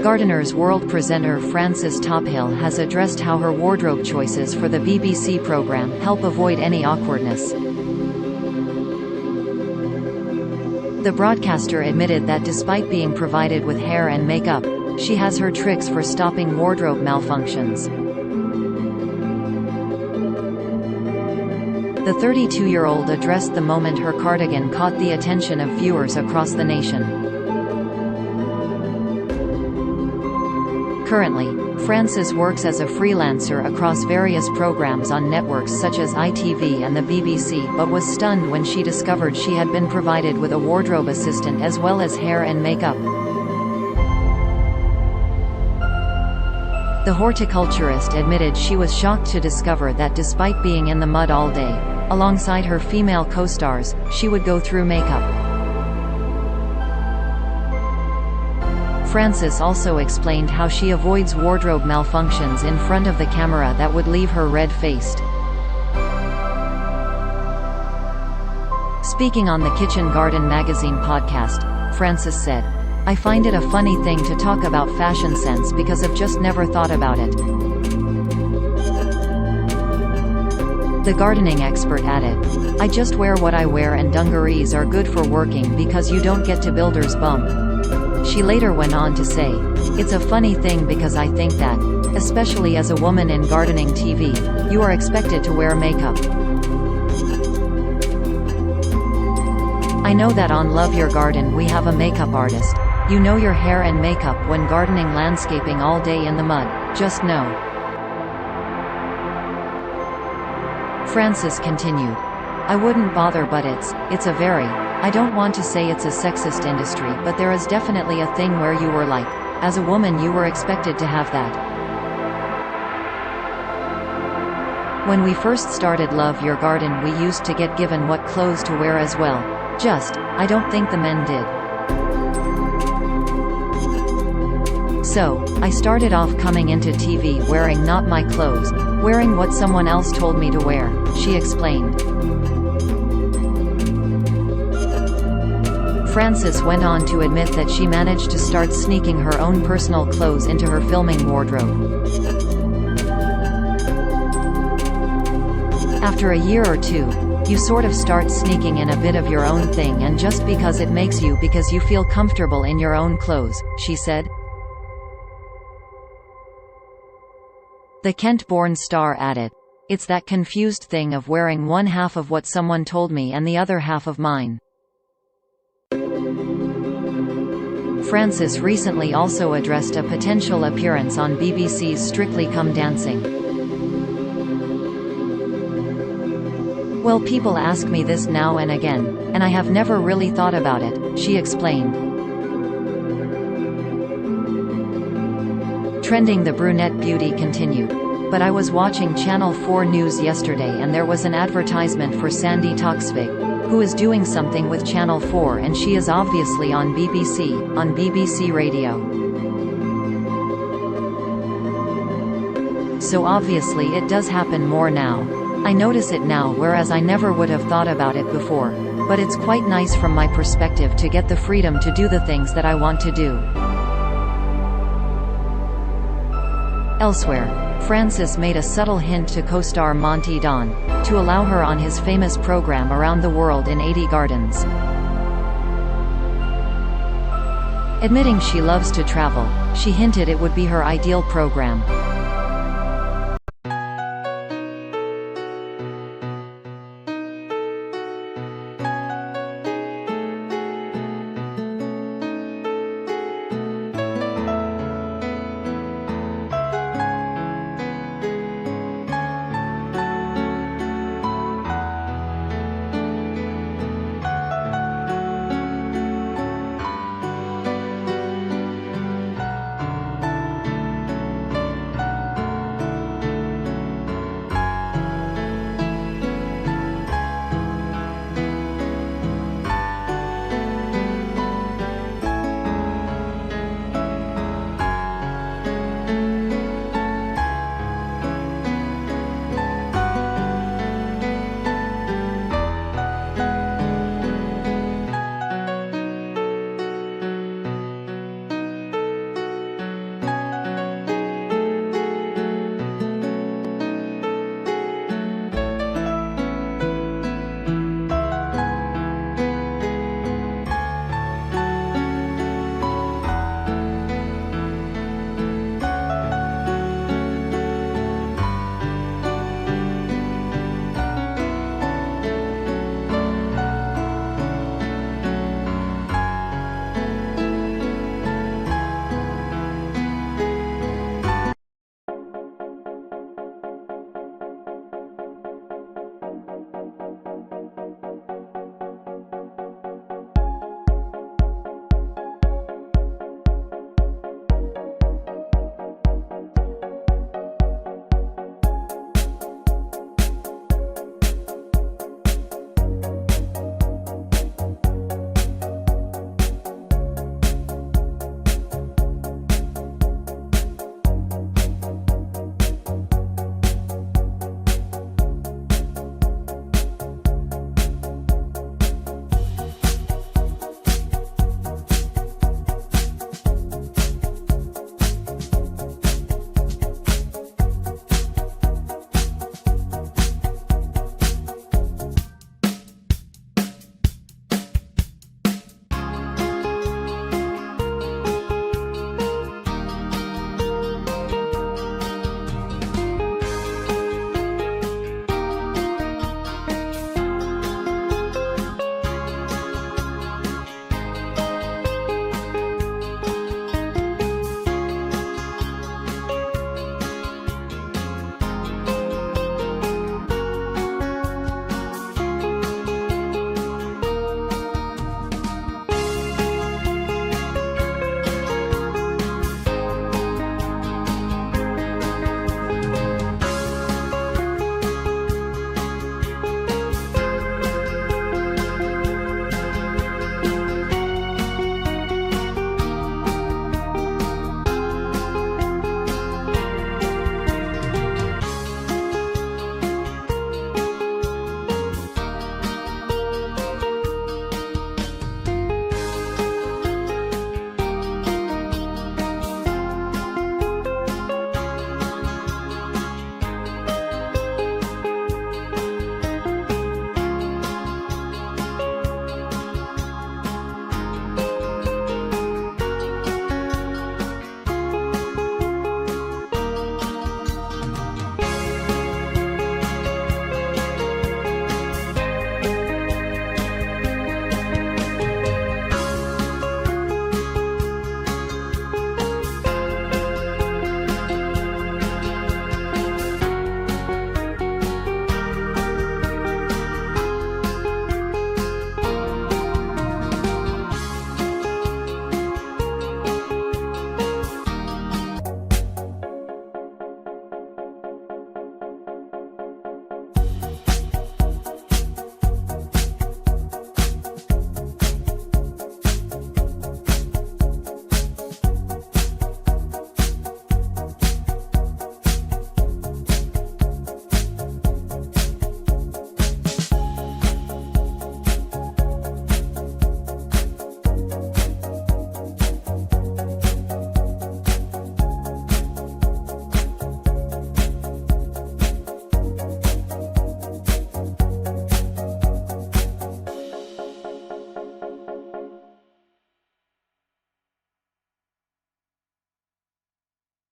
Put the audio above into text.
Gardener's World presenter Frances Tophill has addressed how her wardrobe choices for the BBC programme help avoid any awkwardness. The broadcaster admitted that despite being provided with hair and makeup, she has her tricks for stopping wardrobe malfunctions. The 32-year-old addressed the moment her cardigan caught the attention of viewers across the nation. Currently, Frances works as a freelancer across various programs on networks such as ITV and the BBC, but was stunned when she discovered she had been provided with a wardrobe assistant as well as hair and makeup. The horticulturist admitted she was shocked to discover that despite being in the mud all day, alongside her female co-stars, she would go through makeup. Frances also explained how she avoids wardrobe malfunctions in front of the camera that would leave her red-faced. Speaking on the Kitchen Garden magazine podcast, Frances said, "I find it a funny thing to talk about fashion sense because I've just never thought about it." The gardening expert added, "I just wear what I wear and dungarees are good for working because you don't get to builder's bum." She later went on to say, "It's a funny thing because I think that, especially as a woman in gardening TV, you are expected to wear makeup. I know that on Love Your Garden we have a makeup artist. You know your hair and makeup when gardening landscaping all day in the mud, just know." Frances continued, "I wouldn't bother but it's a very, I don't want to say it's a sexist industry but there is definitely a thing where you were like, as a woman you were expected to have that. When we first started Love Your Garden we used to get given what clothes to wear as well. I don't think the men did. So, I started off coming into TV wearing not my clothes, wearing what someone else told me to wear," she explained. Frances went on to admit that she managed to start sneaking her own personal clothes into her filming wardrobe. "After a year or two, you sort of start sneaking in a bit of your own thing and just because it makes you because you feel comfortable in your own clothes," she said. The Kent-born star added, "It's that confused thing of wearing one half of what someone told me and the other half of mine." Frances recently also addressed a potential appearance on BBC's Strictly Come Dancing. "Well, people ask me this now and again, and I have never really thought about it," she explained. Trending the brunette beauty continued, "But I was watching Channel 4 News yesterday and there was an advertisement for Sandy Toksvig, who is doing something with Channel 4 and she is obviously on BBC Radio. So obviously it does happen more now. I notice it now whereas I never would have thought about it before, but it's quite nice from my perspective to get the freedom to do the things that I want to do." Elsewhere, Frances made a subtle hint to co-star Monty Don, to allow her on his famous program Around the World in 80 Gardens. Admitting she loves to travel, she hinted it would be her ideal program.